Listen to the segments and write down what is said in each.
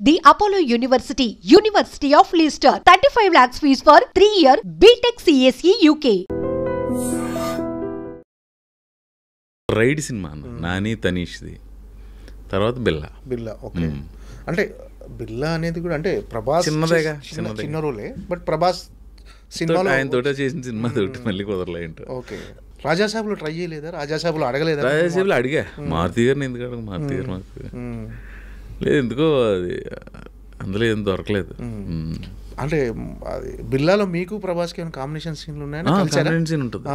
The Apollo University, University of Leicester. 35 lakhs fees for 3-year BTech CSE UK. Ride సినిమా నాని తనీష్ది, తర్వాత Billa. Okay. అంటే బిల్లా అనేది కూడా అంటే ప్రభాస్ చిన్నదేగా, చిన్న రోలే, బట్ ప్రభాస్ సినిమాలో ఆయన తోట చేసిన సినిమా తోటి మళ్ళీ కుదరలేంట. ఓకే. రాజాసాబులో ట్రై చేయలేదా? రాజాసాబులో అడగలేదా? రాజాసాబులో అడిగా, మారుతి గారిని ఎందుకు అడగ, మారుతి గారు మాకు లేదు ఎందుకో అది అందులో ఏం దొరకలేదు. అంటే బిల్లాలో మీకు ప్రభాస్కి ఏమైనా కాంబినేషన్ సీన్లు ఉన్నాయా? కాంబినేషన్ సీన్ ఉంటుంది.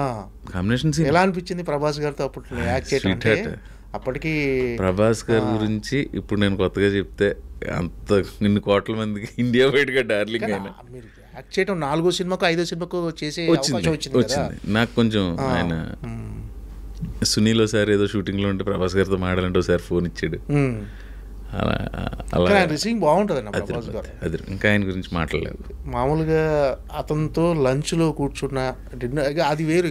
కాంబినేషన్ సీన్ ఎలా అనిపించింది ప్రభాస్ గారితో అప్పట్లో యాక్ట్ చేయడం? అప్పటికి ప్రభాస్ గారి గురించి ఇప్పుడు నేను కొత్తగా చెప్తే అంత నిన్ను కోట్ల మందికి ఇండియా బయటగా డార్లింగ్ అయినా. మీరు యాక్ట్ చేయడం 4వ సినిమాకు 5వ సినిమాకు చేసే వచ్చింది నాకు కొంచెం. ఆయన సునీల్ ఒకసారి ఏదో షూటింగ్లో ఉంటే ప్రభాస్ గారితో మాట్లాడాలంటే ఒకసారి ఫోన్ ఇచ్చాడు. అలా రిసీవింగ్ బాగుంటుంది ప్రభాస్ గారు. అది ఇంకా ఆయన గురించి మాట్లాడలేదు. మామూలుగా అతనితో లంచ్లో కూర్చున్న డిన్నర్ అది వేరు.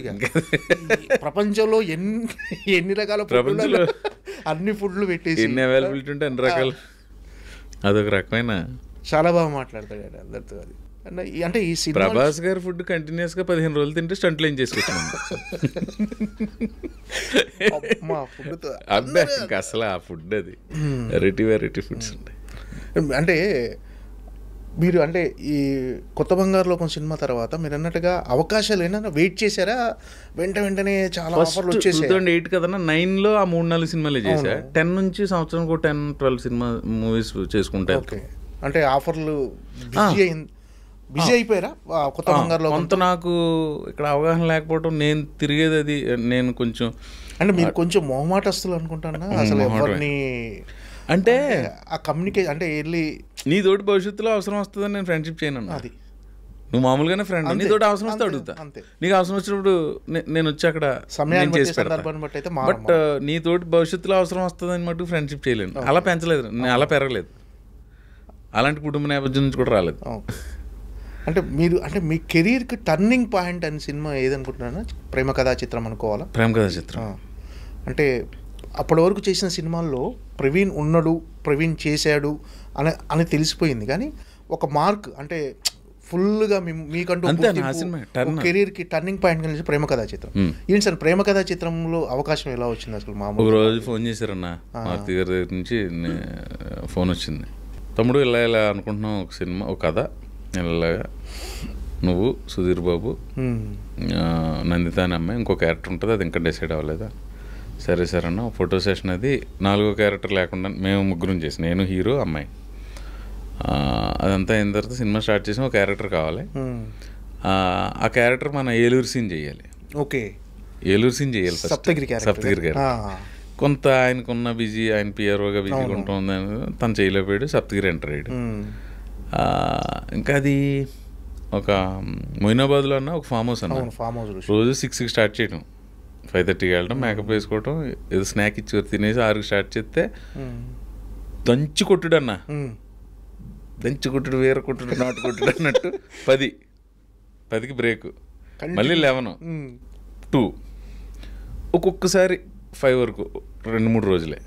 ప్రపంచంలో ఎన్ని రకాల ప్రపంచంలో అన్ని ఫుడ్లు పెట్టేసి ఎన్ని అవైలబిలిటీ ఉంటే అన్ని రకాలు, అదొక రకమైన చాలా బాగా మాట్లాడతాడు అందరితో. అది అంటే ఈ సినిమా ప్రభాస్ గారి ఫుడ్ కంటిన్యూస్ గా 15 రోజులు తింటే స్టంట్లు ఏం చేసుకొచ్చాను అబ్బాయి. ఇంకా అసలు ఆ ఫుడ్ అది వెరైటీ ఫుడ్స్ ఉంటాయి. అంటే మీరు అంటే ఈ కొత్త బంగారు లోకం సినిమా తర్వాత మీరు అన్నట్టుగా అవకాశాలు ఏమైనా వెయిట్ చేశారా? వెంటనే చాలా ఆఫర్లు వచ్చేసాయి. 2008 కదా, 9లో ఆ 3-4 సినిమాలే చేశా. 10 నుంచి సంవత్సరానికి 10-12 సినిమా మూవీస్ చేసుకుంటా. అంటే ఆఫర్లు బిజీ అయిపోయారా కొత్త బంగారులో? కొంత నాకు ఇక్కడ అవగాహన లేకపోవడం, నేను తిరిగేది అది, నేను కొంచెం అంటే మీరు కొంచెం మొహమాటస్తులు అనుకుంటానా అసలు ఎవరిని అంటే ఆ కమ్యూనికేషన్ అంటే వెళ్ళి నీ తోటి భవిష్యత్తులో అవసరం వస్తుందని నేను ఫ్రెండ్షిప్ చేయను. అది నువ్వు మామూలుగానే ఫ్రెండ్, నీ తోటి అవసరం వస్తే అడుగుతా. నీకు అవసరం వచ్చినప్పుడు నేను వచ్చి అక్కడ సమయాన్ని చేసి పెడతా. బట్ నీ తోటి భవిష్యత్తులో అవసరం వస్తుందని మటుకు ఫ్రెండ్షిప్ చేయలేను. అలా పెంచలేదు, నేను అలా పెరగలేదు, అలాంటి కుటుంబ నేపథ్యం నుంచి కూడా రాలేదు. అంటే మీరు అంటే మీ కెరీర్కి టర్నింగ్ పాయింట్ అని సినిమా ఏదనుకుంటున్నారా? ప్రేమ కథా చిత్రం అనుకోవాలా? ప్రేమ కథా చిత్రం అంటే అప్పటి వరకు చేసిన సినిమాల్లో ప్రవీణ్ ఉన్నాడు, ప్రవీణ్ చేశాడు అని తెలిసిపోయింది, కానీ ఒక మార్క్ అంటే ఫుల్గా మీకంటూ కెరీర్కి టర్నింగ్ పాయింట్ కలిసి ప్రేమ కథా చిత్రం. ఏంటి సార్ ప్రేమ కథా చిత్రంలో అవకాశం ఎలా వచ్చింది అసలు? ఒక రోజు ఫోన్ చేశారన్న మారుతి గారి దగ్గర నుంచి ఫోన్ వచ్చింది, తమ్ముడు ఇలా అనుకుంటున్నాం ఒక సినిమా, ఒక కథ, ఇలాగా నువ్వు సుధీర్ బాబు, నందిత అనే అమ్మాయి, ఇంకో క్యారెక్టర్ ఉంటుంది, అది ఇంకా డిసైడ్ అవ్వలేదా? సరే సార్ అన్న, ఫోటో సెషన్ అది 4వ క్యారెక్టర్ లేకుండా మేము ముగ్గురం చేసి, నేను హీరో అమ్మాయి, అదంతా అయిన తర్వాత సినిమా స్టార్ట్ చేసి ఒక క్యారెక్టర్ కావాలి. ఆ క్యారెక్టర్ మన ఏలూరు సీన్ చేయాలి. ఓకే, ఏలూరు సీన్ చేయాలి ఫస్ట్. సప్తగిరి గారు కొంత ఆయనకున్న బిజీ, ఆయన పిఆర్ఓగా బిజీగా ఉంటుంది, తను చేయలేకపోయాడు. సప్తగిరి ఎంటర్ అయ్యాడు. ఇంకా అది ఒక మొయినాబాద్లో అన్న ఒక ఫామ్ హౌస్ అన్న, రోజు 6కి స్టార్ట్ చేయడం, 5:30కి వెళ్ళడం, మేకప్ వేసుకోవడం, ఏదో స్నాక్ ఇచ్చి తినేసి 6కి స్టార్ట్ చేస్తే దంచి కొట్టుడు అన్న, దంచి కొట్టుడు, వేరే కొట్టుడు, నాటు కొట్టుడు అన్నట్టు 10కి బ్రేక్, మళ్ళీ 11, 2, ఒక్కొక్కసారి 5 వరకు 2-3 రోజులే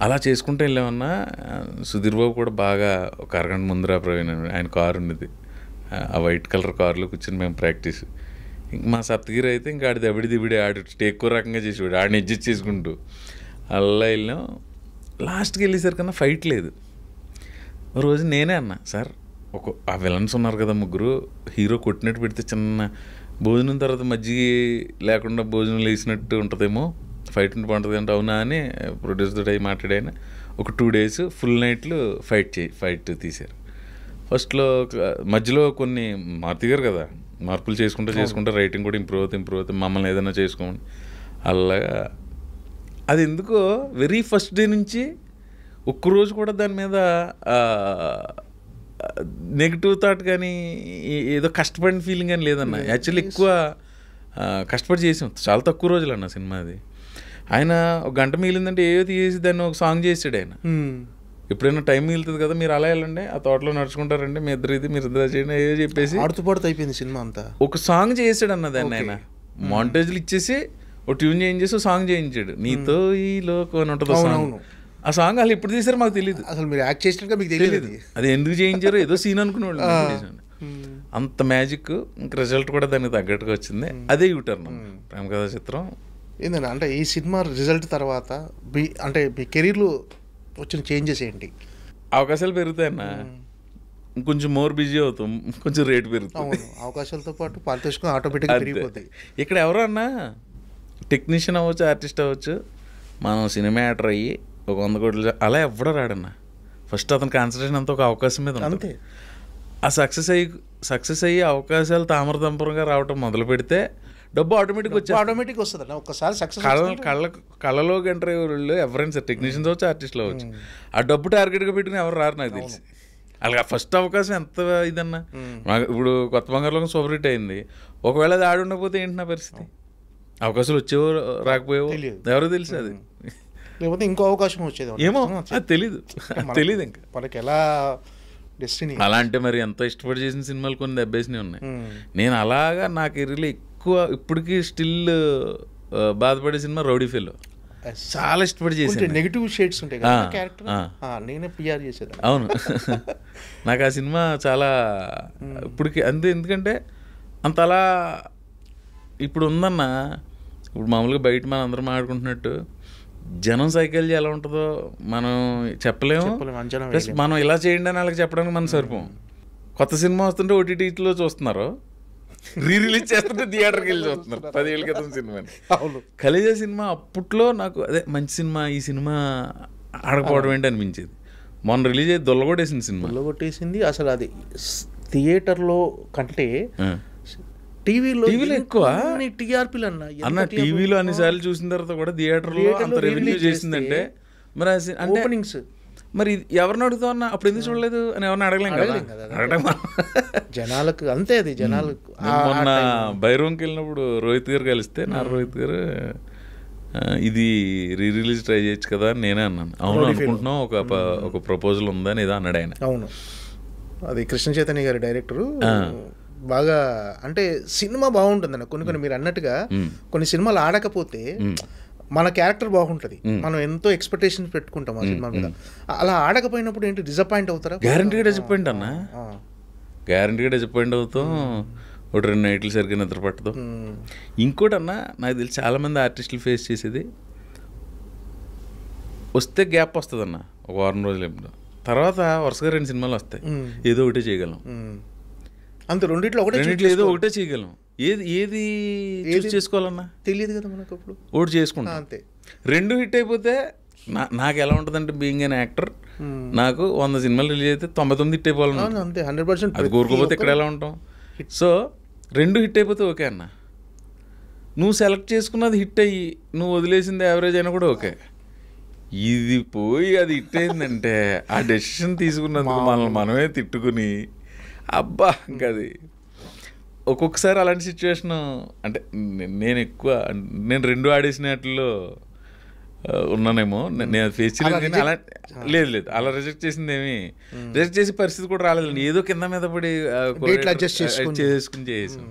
అలా చేసుకుంటూ వెళ్ళామన్నా. సుధీర్ బాబు కూడా బాగా ఒక అరగంట ముందర ప్రవీణ్, ఆయన కారు ఉన్నది, ఆ వైట్ కలర్ కారులో కూర్చొని మేము ప్రాక్టీస్. ఇంక మా సప్తగిరి అయితే ఇంకా ఆడి దబిడి ఆడు ఎక్కువ రకంగా చేసేవాడు, ఆడిని అడ్జస్ట్ చేసుకుంటూ అలా వెళ్ళాం. లాస్ట్కి వెళ్ళేసరికన్నా ఫైట్ లేదు. రోజు నేనే అన్నా, సార్ ఆ విలన్స్ ఉన్నారు కదా ముగ్గురు, హీరో కొట్టినట్టు పెడితే చిన్న భోజనం తర్వాత మజ్జిగ లేకుండా భోజనం లేచినట్టు ఉంటుందేమో, ఫైట్ ఉంటే బాగుంటుంది అంటే, అవునా అని ప్రొడ్యూసర్ అయ్యి మాట్లాడాయన. ఒక 2 days ఫుల్ నైట్లు ఫైట్ తీశారు. ఫస్ట్లో మధ్యలో కొన్ని మారుతి గారు కదా, మార్పులు చేసుకుంటే రైటింగ్ కూడా ఇంప్రూవ్ అవుతుంది, మమ్మల్ని ఏదైనా చేసుకోండి అలాగా. అది ఎందుకో వెరీ ఫస్ట్ డే నుంచి ఒక్కరోజు కూడా దాని మీద నెగిటివ్ థాట్ కానీ ఏదో కష్టపడిన ఫీలింగ్ కానీ లేదన్న. యాక్చువల్లీ ఎక్కువ కష్టపడి చేసాం, చాలా తక్కువ రోజులు అన్న సినిమా అది. ఆయన ఒక గంట మిగిలిందంటే ఏదో తీసి దాన్ని ఒక సాంగ్ చేసాడు ఆయన. ఎప్పుడైనా టైం మిగులుతుంది కదా, మీరు అలా వెళ్ళండి, ఆ తోటలో నడుచుకుంటారండి, మీ ఇద్దరు చేయండి ఏదో చెప్పేసి ఆడుతూ అయిపోయింది సినిమా అంతా. ఒక సాంగ్ చేసాడు అన్న దాన్ని ఆయన. మాంటేజ్లు ఇచ్చేసి ఒక ట్యూన్ చేయించేసి సాంగ్ చేయించాడు, నీతో ఈ లోకం అని ఉంటుంది సాంగ్. ఆ సాంగ్ వాళ్ళు ఇప్పుడు తీసారో మాకు తెలియదు, అసలు మీరు యాక్ట్ చేసినట్టుగా మీకు తెలియదు, అది ఎందుకు చేయించారో ఏదో సీన్ అనుకునేవాళ్ళు. అంత మ్యాజిక్, ఇంకా రిజల్ట్ కూడా దానికి తగ్గట్టుగా వచ్చింది. అదే యూటర్న్ ప్రేమ కథా చిత్రం. ఏంటంటే అంటే ఈ సినిమా రిజల్ట్ తర్వాత అంటే మీ కెరీర్లో వచ్చిన చేంజెస్ ఏంటి? అవకాశాలు పెరుగుతాయన్నా, కొంచెం మోర్ బిజీ అవుతాం, కొంచెం రేటు పెరుగుతుంది. అవకాశాలతో పాటు పారితోషికం ఆటోమేటిక్గా పెరిగిపోతాయి. ఇక్కడ ఎవరో అన్నా టెక్నీషియన్ అవ్వచ్చు, ఆర్టిస్ట్ అవ్వచ్చు, మనం సినిమా యాక్టర్ అయ్యి ఒక 100 కోట్లు అలా ఎవడో రాడన్నా. ఫస్ట్ అతని కాన్సన్ట్రేషన్ అంతా ఒక అవకాశం మీద ఉంటుంది. ఆ సక్సెస్ అయ్యి అవకాశాలు తామరతంపరంగా రావటం మొదలు పెడితే డబ్బు ఆటోమేటిక్ వస్తుంది అన్న. ఒక్కసారి సక్సెస్ కళ్ళలోకి ఎంటర్ అయ్యే వాళ్ళు ఎవరైనా సార్ టెక్నీషియన్స్ అవచ్చు, ఆర్టిస్టులు అవ్వచ్చు, ఆ డబ్బు టార్గెట్గా పెట్టుకుని ఎవరు రారు నాకు తెలిసి. అలాగే ఫస్ట్ అవకాశం ఎంత ఇదన్నా. ఇప్పుడు కొత్త బంగారులో సూపర్ హిట్ అయింది, ఒకవేళ అది ఆడి ఉండకపోతే ఏంటి నా పరిస్థితి? అవకాశాలు వచ్చేవో రాకపోయేవో ఎవరో తెలుసు, అది లేకపోతే ఇంకో అవకాశం వచ్చేది ఏమో అది తెలీదు ఇంకా మనకి ఎలా డెస్టినీ. అలా అంటే మరి ఎంతో ఇష్టపడి చేసిన సినిమాలు కొన్ని దెబ్బేసినవి ఉన్నాయి. నేను అలాగా నా కెరీర్లో ఎక్కువ ఇప్పటికీ స్టిల్ బాధపడే సినిమా రౌడీ ఫెలో. చాలా ఇష్టపడి చేసాను. నెగిటివ్ షేడ్స్ ఉంటాయి కదా క్యారెక్టర్, నేనే పిఆర్ చేసేది. అవును, నాకు ఆ సినిమా చాలా ఇప్పటికి అంతే. ఎందుకంటే అంత అలా ఇప్పుడు ఉందన్న. ఇప్పుడు మామూలుగా బయట మనం అందరం ఆడుకుంటున్నట్టు జనం సైకాలజీ ఎలా ఉంటుందో మనం చెప్పలేము. ప్లస్ మనం ఇలా చేయండి అని వాళ్ళకి చెప్పడానికి మనం సరిపోం. కొత్త సినిమా వస్తుంటే ఓటీటీలో చూస్తున్నారు, రిలీజ్ చేస్తుంటే థియేటర్కి వెళ్ళి చూస్తున్నారు. 10 ఏళ్ళ క్రితం సినిమాని. కలేజా సినిమా అప్పట్లో నాకు అదే మంచి సినిమా, ఈ సినిమా ఆడకపోవడం ఏంటి అనిపించేది. మొన్న రిలీజ్ అయ్యి దొల్లగొట్టేసింది సినిమా. దొల్లగొట్టేసింది అసలు. అది థియేటర్లో కంటే టీవీలో ఎక్కువ టీఆర్పీలు అన్న. టీవీలో అన్నిసార్లు చూసిన తర్వాత కూడా థియేటర్లో అంత రెవెన్యూ చేసిందంటే మరి అంటే మరి ఎవరిని అడుగుతావు అన్న, అప్పుడు ఎందుకు చూడలేదు అని ఎవరిని అడగలేం కదా జనాలకు. అంతే అది జనాలకు. మొన్న బైరోంకి వెళ్ళినప్పుడు రోహిత్ గారు కలిస్తే, నా రోహిత్ గారు ఇది రిలీజ్ ట్రై చేయొచ్చు కదా అని నేనే అన్నాను. అవును అనుకుంటున్నాం, ఒక ప్రపోజల్ ఉందని ఏదో అన్నాడు ఆయన. అవును, అది కృష్ణ చైతన్య గారి డైరెక్టరు. బాగా అంటే సినిమా బాగుంటుందన్న. కొన్ని మీరు అన్నట్టుగా కొన్ని సినిమాలు ఆడకపోతే మన క్యారెక్టర్ బాగుంటుంది, మనం ఎంతో ఎక్స్పెక్టేషన్ పెట్టుకుంటాం ఆ సినిమా మీద. అలా ఆడకపోయినప్పుడు ఏంటి, డిసప్పాయింట్ అవుతారా? గ్యారంటీగా డిసప్పాయింట్ అన్న, గ్యారంటీగా డిసప్పాయింట్ అవుతాం. ఒక 2 నైట్లు సరిగ్గా నిద్ర పట్టదు. ఇంకోటి అన్న, నాకు తెలిసి చాలామంది ఆర్టిస్టులు ఫేస్ చేసేది, వస్తే గ్యాప్ వస్తుంది అన్న, ఒక 1 వారం రోజులు ఎప్పుడు, తర్వాత వరుసగా 2 సినిమాలు వస్తాయి, ఏదో ఒకటే చేయగలం. అంత రెండిట్లో ఏదో ఒకటే చేయగలం. ఏది చూస్ చేసుకోవాలన్నా తెలియదు కదా మనకు. అప్పుడు ఒకటి చేసుకుంటాం అంతే. 2 హిట్ అయిపోతే నాకు ఎలా ఉంటుందంటే, బీయింగ్ అన్ యాక్టర్, నాకు 100 సినిమాలు రిలీజ్ అయితే 99 హిట్ అయిపోవాలన్నా అంతే. 100%. అది కోరుకోపోతే ఇక్కడ ఎలా ఉంటాం? సో 2 హిట్ అయిపోతే ఓకే అన్న. నువ్వు సెలెక్ట్ చేసుకున్నది హిట్ అయ్యి నువ్వు వదిలేసింది యావరేజ్ అయినా కూడా ఓకే. ఇది పోయి అది హిట్ అయిందంటే ఆ డెసిషన్ తీసుకున్నందుకు మనమే తిట్టుకుని అబ్బా ఇంకా అది ఒక్కొక్కసారి అలాంటి సిచ్యువేషన్. అంటే నేను 2 ఆడేసినట్లో ఉన్నానేమో, నేను ఫేస్ చేయలేదు. అలా లేదు అలా రిజెక్ట్ చేసింది ఏమి రిజెక్ట్ చేసే పరిస్థితి కూడా రాలేదు. ఏదో కింద మీద పడి చేసుకుని చేసాం.